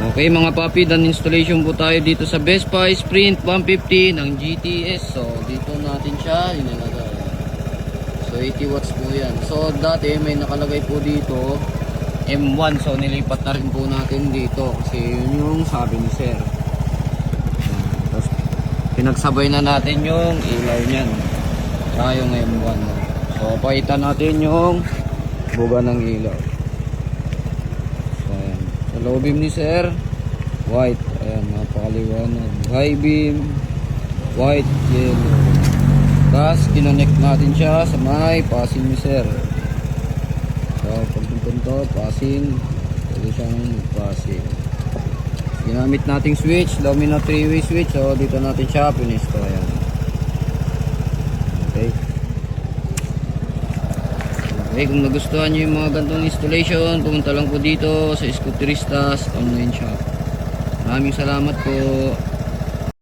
Okay mga papi, done installation po tayo dito sa Vespa Sprint 150 ng GTS. So dito natin siya inilagay. So 80 watts po yan. So dati may nakalagay po dito M1, so nilipat na rin po natin dito kasi yun yung sabi ni sir. Tapos pinagsabay na natin yung ilaw nyan saka yung M1. So paitan natin yung buga ng ilaw. Low beam ni sir, white, ayan, napakaliwanag. High beam, white, yellow. Tapos kinonect natin siya sa may passing ni sir. So pagpunton to, passing, pwede siyang passing. Ginamit nating switch, Domino 3-way switch. So dito natin siya pinisto, ayan. Okay. Okay, kung nagustuhan nyo yung mga gantong installation, pumunta lang po dito sa Scooteristas Online Shop. Maraming salamat po.